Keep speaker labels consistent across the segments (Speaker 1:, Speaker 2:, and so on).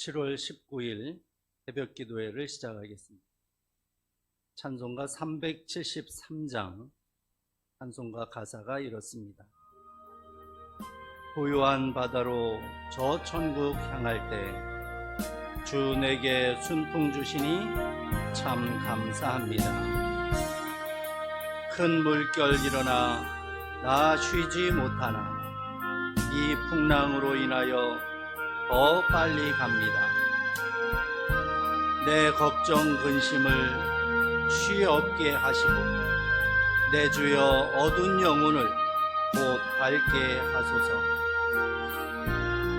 Speaker 1: 7월 19일 새벽 기도회를 시작하겠습니다. 찬송가 373장 찬송가 가사가 이렇습니다. 고요한 바다로 저 천국 향할 때 주 내게 순풍 주시니 참 감사합니다. 큰 물결 일어나 나 쉬지 못하나 이 풍랑으로 인하여 더 빨리 갑니다. 내 걱정 근심을 쉬 없게 하시고 내 주여 어두운 영혼을 곧 밝게 하소서.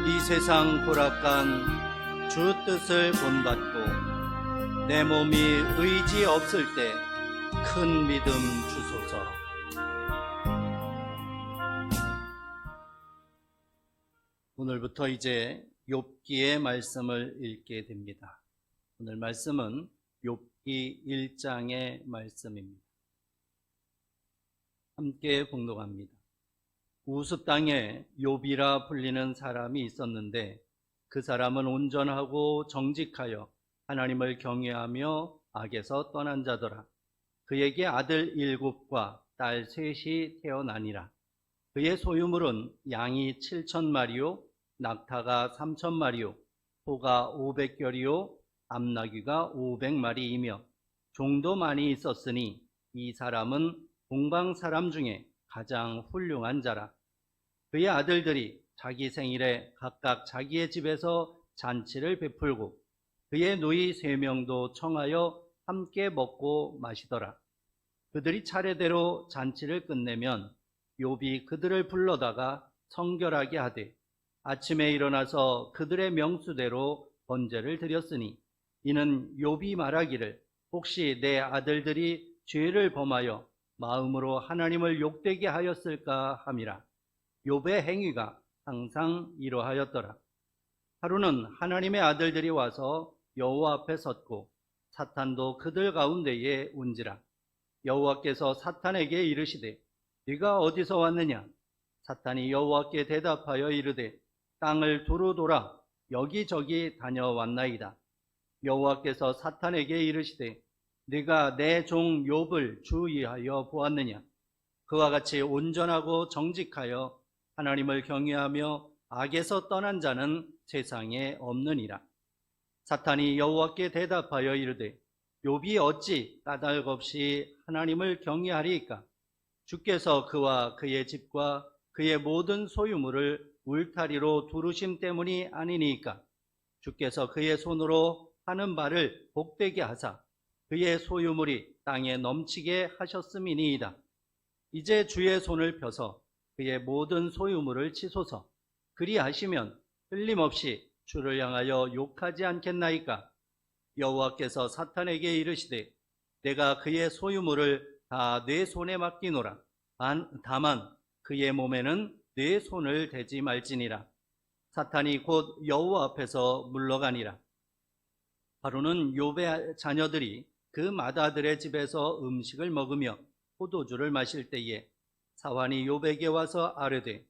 Speaker 1: 이 세상 고락간 주 뜻을 본받고 내 몸이 의지 없을 때 큰 믿음 주소서. 오늘부터 이제 욥기의 말씀을 읽게 됩니다. 오늘 말씀은 욥기 1장의 말씀입니다. 함께 봉독합니다. 우스 땅에 욥이라 불리는 사람이 있었는데 그 사람은 온전하고 정직하여 하나님을 경외하며 악에서 떠난 자더라. 그에게 아들 7과 딸 3이 태어나니라. 그의 소유물은 양이 7,000마리요 낙타가 3,000마리요 소가 500결이요 암나귀가 500마리이며 종도 많이 있었으니 이 사람은 동방 사람 중에 가장 훌륭한 자라. 그의 아들들이 자기 생일에 각각 자기의 집에서 잔치를 베풀고 그의 누이 3명도 청하여 함께 먹고 마시더라. 그들이 차례대로 잔치를 끝내면 욥이 그들을 불러다가 성결하게 하되 아침에 일어나서 그들의 명수대로 번제를 드렸으니 이는 욥이 말하기를 혹시 내 아들들이 죄를 범하여 마음으로 하나님을 욕되게 하였을까 함이라. 욥의 행위가 항상 이러하였더라. 하루는 하나님의 아들들이 와서 여호와 앞에 섰고 사탄도 그들 가운데에 온지라. 여호와께서 사탄에게 이르시되 네가 어디서 왔느냐? 사탄이 여호와께 대답하여 이르되 땅을 두루 돌아 여기저기 다녀왔나이다. 여호와께서 사탄에게 이르시되 네가 내 종 욥을 주의하여 보았느냐? 그와 같이 온전하고 정직하여 하나님을 경외하며 악에서 떠난 자는 세상에 없느니라. 사탄이 여호와께 대답하여 이르되 욥이 어찌 까닭없이 하나님을 경외하리이까? 주께서 그와 그의 집과 그의 모든 소유물을 울타리로 두르심 때문이 아니니까? 주께서 그의 손으로 하는 바를 복되게 하사 그의 소유물이 땅에 넘치게 하셨음이니이다. 이제 주의 손을 펴서 그의 모든 소유물을 치소서. 그리하시면 틀림없이 주를 향하여 욕하지 않겠나이까? 여호와께서 사탄에게 이르시되 내가 그의 소유물을 다 내 손에 맡기노라. 다만 그의 몸에는 내 손을 대지 말지니라. 사탄이 곧 여호와 앞에서 물러가니라. 하루는 욥의 자녀들이 그 맏아들의 집에서 음식을 먹으며 포도주를 마실 때에 사환이 욥에게 와서 아뢰되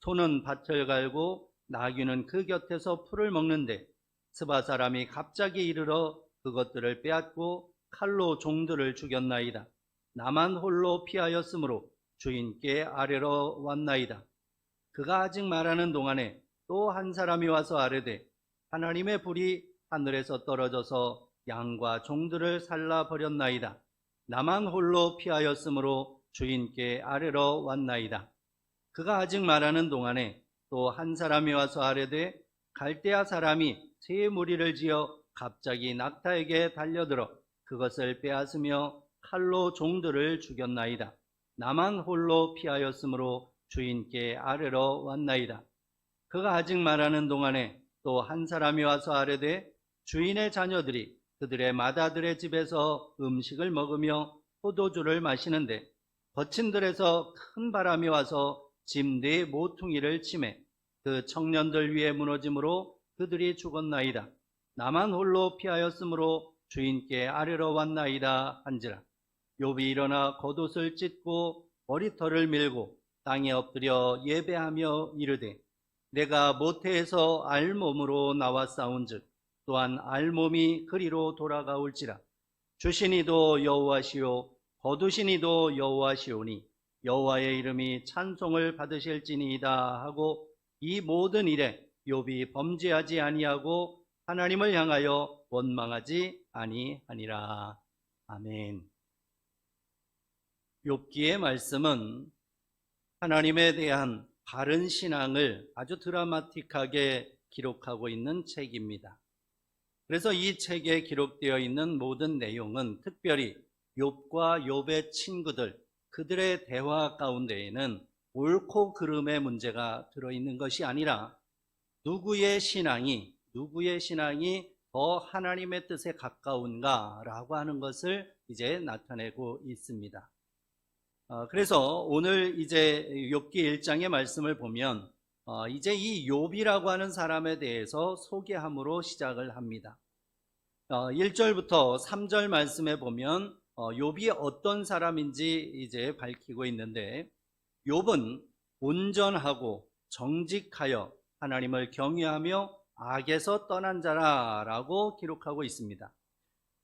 Speaker 1: 소는 밭을 갈고 나귀는 그 곁에서 풀을 먹는데 스바 사람이 갑자기 이르러 그것들을 빼앗고 칼로 종들을 죽였나이다. 나만 홀로 피하였으므로 주인께 아뢰러 왔나이다. 그가 아직 말하는 동안에 또 한 사람이 와서 아뢰되 하나님의 불이 하늘에서 떨어져서 양과 종들을 살라버렸나이다. 나만 홀로 피하였으므로 주인께 아뢰러 왔나이다. 그가 아직 말하는 동안에 또 한 사람이 와서 아뢰되 갈대아 사람이 새 무리를 지어 갑자기 낙타에게 달려들어 그것을 빼앗으며 칼로 종들을 죽였나이다. 나만 홀로 피하였으므로 주인께 아뢰러 왔나이다. 그가 아직 말하는 동안에 또 한 사람이 와서 아뢰되 주인의 자녀들이 그들의 맏아들의 집에서 음식을 먹으며 포도주를 마시는데 거친 들에서 큰 바람이 와서 집 네 모퉁이를 치매 그 청년들 위에 무너짐으로 그들이 죽었나이다. 나만 홀로 피하였으므로 주인께 아뢰러 왔나이다 한지라. 욥이 일어나 겉옷을 찢고 머리털을 밀고 땅에 엎드려 예배하며 이르되 내가 모태에서 알몸으로 나와 싸운즉 또한 알몸이 그리로 돌아가올지라. 주신 이도 여호와시요 거두신 이도 여호와시오니 여호와의 이름이 찬송을 받으실지니이다 하고, 이 모든 일에 욥이 범죄하지 아니하고 하나님을 향하여 원망하지 아니하니라. 아멘. 욥기의 말씀은 하나님에 대한 바른 신앙을 아주 드라마틱하게 기록하고 있는 책입니다. 그래서 이 책에 기록되어 있는 모든 내용은 특별히 욥과 욥의 친구들, 그들의 대화 가운데에는 옳고 그름의 문제가 들어있는 것이 아니라 누구의 신앙이 더 하나님의 뜻에 가까운가라고 하는 것을 이제 나타내고 있습니다. 그래서 오늘 이제 욥기 1장의 말씀을 보면 이제 이 욥이라고 하는 사람에 대해서 소개함으로 시작을 합니다. 1절부터 3절 말씀에 보면 욥이 어떤 사람인지 이제 밝히고 있는데, 욥은 온전하고 정직하여 하나님을 경외하며 악에서 떠난 자라라고 기록하고 있습니다.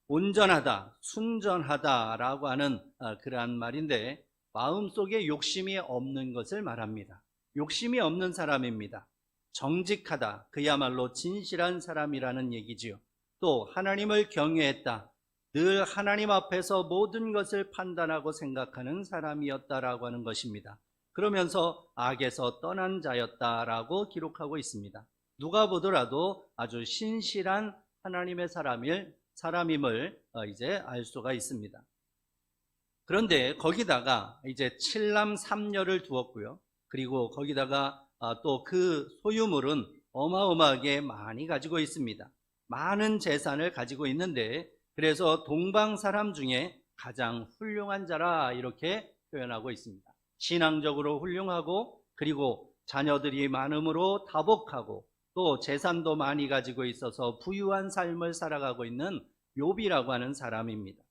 Speaker 1: 온전하다, 순전하다라고 하는 그러한 말인데, 마음속에 욕심이 없는 것을 말합니다. 욕심이 없는 사람입니다. 정직하다, 그야말로 진실한 사람이라는 얘기지요. 또 하나님을 경외했다, 늘 하나님 앞에서 모든 것을 판단하고 생각하는 사람이었다라고 하는 것입니다. 그러면서 악에서 떠난 자였다라고 기록하고 있습니다. 누가 보더라도 아주 신실한 하나님의 사람임을 이제 알 수가 있습니다. 그런데 거기다가 이제 7남 3녀를 두었고요. 그리고 거기다가 또 그 소유물은 어마어마하게 많이 가지고 있습니다. 많은 재산을 가지고 있는데, 그래서 동방 사람 중에 가장 훌륭한 자라 이렇게 표현하고 있습니다. 신앙적으로 훌륭하고, 그리고 자녀들이 많음으로 다복하고, 또 재산도 많이 가지고 있어서 부유한 삶을 살아가고 있는 욥이라고 하는 사람입니다.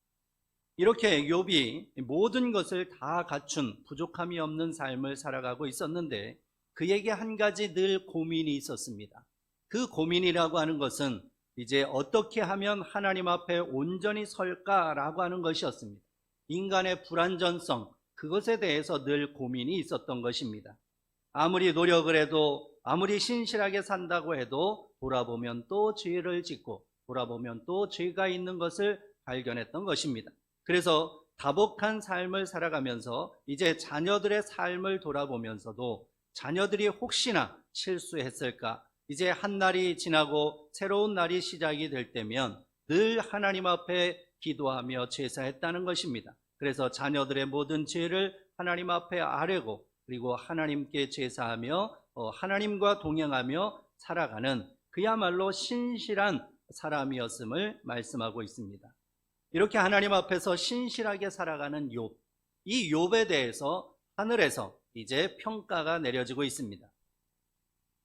Speaker 1: 이렇게 욥이 모든 것을 다 갖춘 부족함이 없는 삶을 살아가고 있었는데, 그에게 한 가지 늘 고민이 있었습니다. 그 고민이라고 하는 것은 이제 어떻게 하면 하나님 앞에 온전히 설까라고 하는 것이었습니다. 인간의 불완전성, 그것에 대해서 늘 고민이 있었던 것입니다. 아무리 노력을 해도, 아무리 신실하게 산다고 해도 돌아보면 또 죄를 짓고, 돌아보면 또 죄가 있는 것을 발견했던 것입니다. 그래서 다복한 삶을 살아가면서 이제 자녀들의 삶을 돌아보면서도 자녀들이 혹시나 실수했을까, 이제 한 날이 지나고 새로운 날이 시작이 될 때면 늘 하나님 앞에 기도하며 제사했다는 것입니다. 그래서 자녀들의 모든 죄를 하나님 앞에 아뢰고, 그리고 하나님께 제사하며 하나님과 동행하며 살아가는 그야말로 신실한 사람이었음을 말씀하고 있습니다. 이렇게 하나님 앞에서 신실하게 살아가는 욥, 이 욥에 대해서 하늘에서 이제 평가가 내려지고 있습니다.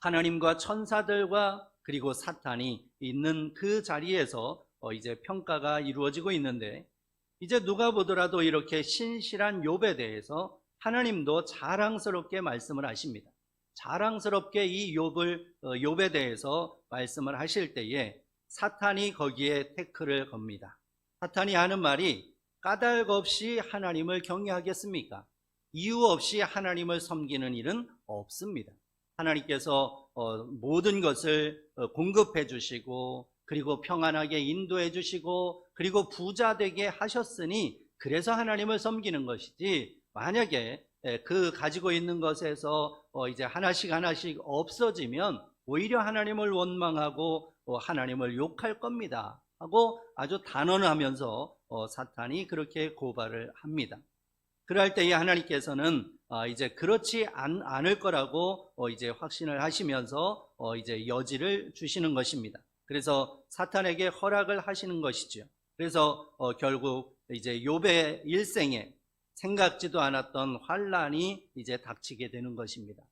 Speaker 1: 하나님과 천사들과 그리고 사탄이 있는 그 자리에서 이제 평가가 이루어지고 있는데, 이제 누가 보더라도 이렇게 신실한 욥에 대해서 하나님도 자랑스럽게 말씀을 하십니다. 자랑스럽게 이 욥에 대해서 말씀을 하실 때에 사탄이 거기에 태클을 겁니다. 사탄이 하는 말이, 까닭 없이 하나님을 경외하겠습니까? 이유 없이 하나님을 섬기는 일은 없습니다. 하나님께서 모든 것을 공급해 주시고, 그리고 평안하게 인도해 주시고, 그리고 부자 되게 하셨으니 그래서 하나님을 섬기는 것이지, 만약에 그 가지고 있는 것에서 이제 하나씩 없어지면 오히려 하나님을 원망하고 하나님을 욕할 겁니다 하고 아주 단언하면서 사탄이 그렇게 고발을 합니다. 그럴 때에 하나님께서는 이제 그렇지 않을 거라고 이제 확신을 하시면서 이제 여지를 주시는 것입니다. 그래서 사탄에게 허락을 하시는 것이죠. 그래서 결국 이제 욥의 일생에 생각지도 않았던 환란이 이제 닥치게 되는 것입니다.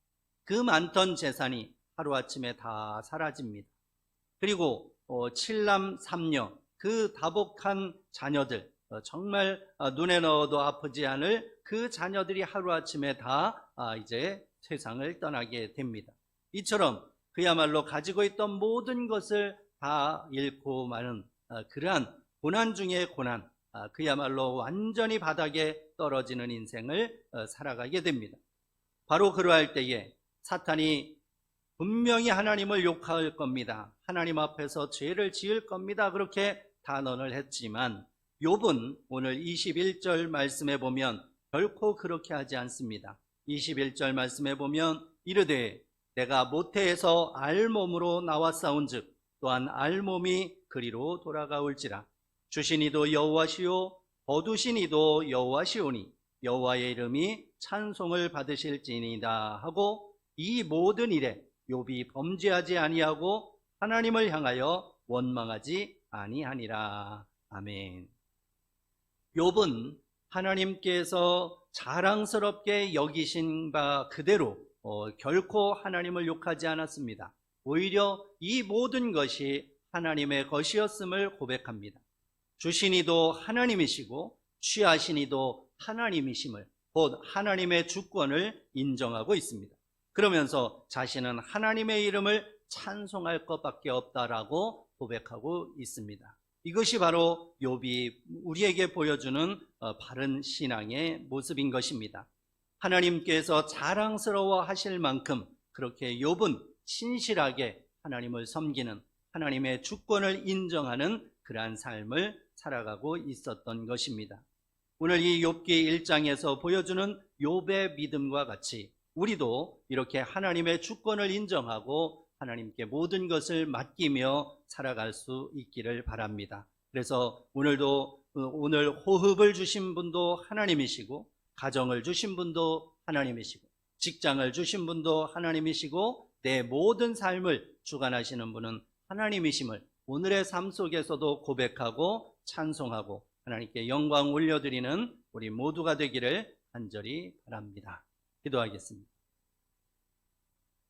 Speaker 1: 그 많던 재산이 하루아침에 다 사라집니다. 그리고 7남 3녀, 그 다복한 자녀들, 정말 눈에 넣어도 아프지 않을 그 자녀들이 하루아침에 다 이제 세상을 떠나게 됩니다. 이처럼 그야말로 가지고 있던 모든 것을 다 잃고 마는 그러한 고난 중에 고난, 그야말로 완전히 바닥에 떨어지는 인생을 살아가게 됩니다. 바로 그러할 때에 사탄이 분명히 하나님을 욕할 겁니다. 하나님 앞에서 죄를 지을 겁니다. 그렇게 단언을 했지만 욥은 오늘 21절 말씀에 보면 결코 그렇게 하지 않습니다. 21절 말씀에 보면 이르되 내가 모태에서 알몸으로 나왔사온즉 또한 알몸이 그리로 돌아가올지라. 주신 이도 여호와시요 거두신 이도 여호와시오니 여호와의 이름이 찬송을 받으실지니이다 하고 이 모든 일에 욥이 범죄하지 아니하고 하나님을 향하여 원망하지 아니하니라. 아멘. 욥은 하나님께서 자랑스럽게 여기신 바 그대로 결코 하나님을 욕하지 않았습니다. 오히려 이 모든 것이 하나님의 것이었음을 고백합니다. 주신 이도 하나님이시고 취하신 이도 하나님이심을, 곧 하나님의 주권을 인정하고 있습니다. 그러면서 자신은 하나님의 이름을 찬송할 것밖에 없다라고 고백하고 있습니다. 이것이 바로 욥이 우리에게 보여주는 바른 신앙의 모습인 것입니다. 하나님께서 자랑스러워 하실 만큼 그렇게 욥은 신실하게 하나님을 섬기는, 하나님의 주권을 인정하는 그러한 삶을 살아가고 있었던 것입니다. 오늘 이 욥기 1장에서 보여주는 욥의 믿음과 같이 우리도 이렇게 하나님의 주권을 인정하고 하나님께 모든 것을 맡기며 살아갈 수 있기를 바랍니다. 그래서 오늘 호흡을 주신 분도 하나님이시고, 가정을 주신 분도 하나님이시고, 직장을 주신 분도 하나님이시고, 내 모든 삶을 주관하시는 분은 하나님이심을 오늘의 삶 속에서도 고백하고 찬송하고 하나님께 영광 올려드리는 우리 모두가 되기를 간절히 바랍니다. 기도하겠습니다.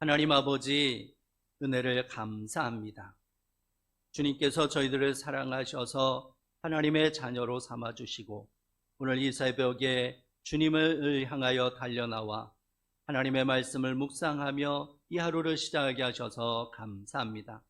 Speaker 1: 하나님 아버지, 은혜를 감사합니다. 주님께서 저희들을 사랑하셔서 하나님의 자녀로 삼아주시고 오늘 이 새벽에 주님을 향하여 달려나와 하나님의 말씀을 묵상하며 이 하루를 시작하게 하셔서 감사합니다.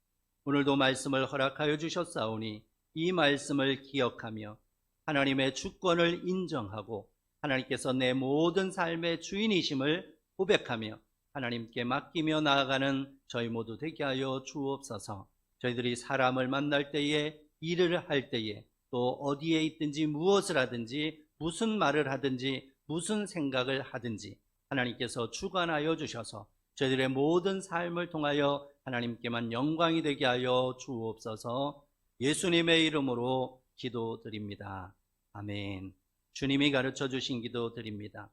Speaker 1: 오늘도 말씀을 허락하여 주셨사오니 이 말씀을 기억하며 하나님의 주권을 인정하고 하나님께서 내 모든 삶의 주인이심을 고백하며 하나님께 맡기며 나아가는 저희 모두 되게 하여 주옵소서. 저희들이 사람을 만날 때에, 일을 할 때에, 또 어디에 있든지 무엇을 하든지 무슨 말을 하든지 무슨 생각을 하든지 하나님께서 주관하여 주셔서 저희들의 모든 삶을 통하여 하나님께만 영광이 되게 하여 주옵소서. 예수님의 이름으로 기도드립니다. 아멘. 주님이 가르쳐 주신 기도 드립니다.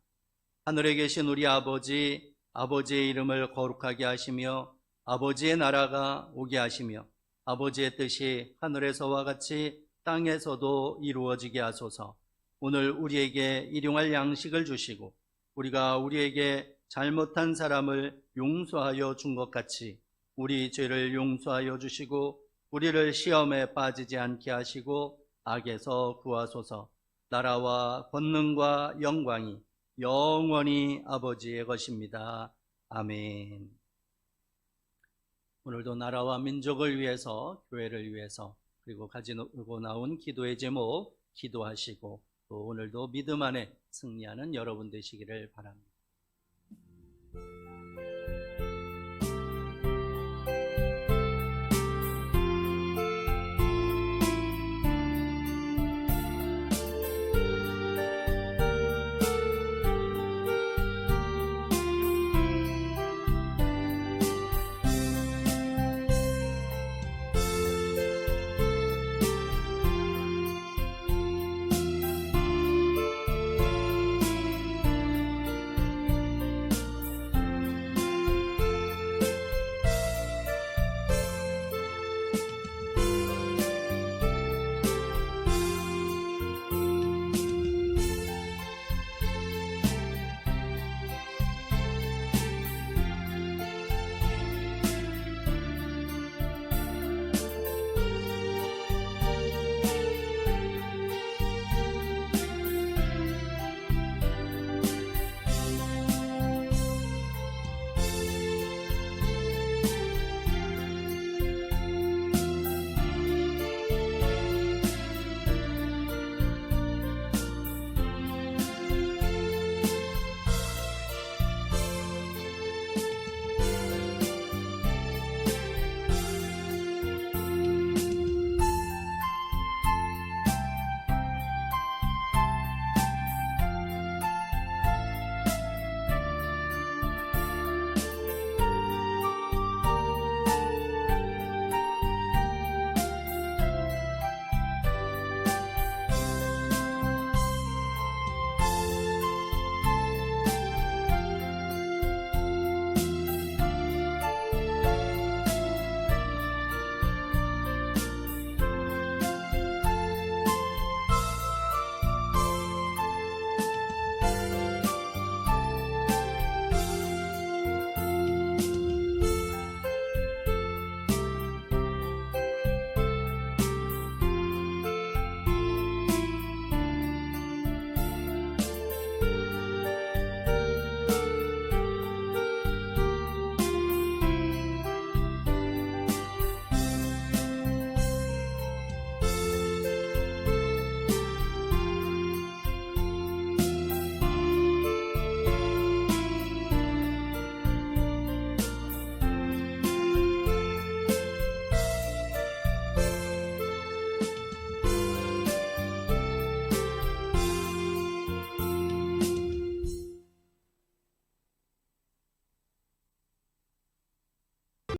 Speaker 1: 하늘에 계신 우리 아버지, 아버지의 이름을 거룩하게 하시며 아버지의 나라가 오게 하시며 아버지의 뜻이 하늘에서와 같이 땅에서도 이루어지게 하소서. 오늘 우리에게 일용할 양식을 주시고 우리가 우리에게 잘못한 사람을 용서하여 준 것 같이 우리 죄를 용서하여 주시고 우리를 시험에 빠지지 않게 하시고 악에서 구하소서. 나라와 권능과 영광이 영원히 아버지의 것입니다. 아멘. 오늘도 나라와 민족을 위해서, 교회를 위해서, 그리고 가지고 나온 기도의 제목 기도하시고 또 오늘도 믿음 안에 승리하는 여러분 되시기를 바랍니다.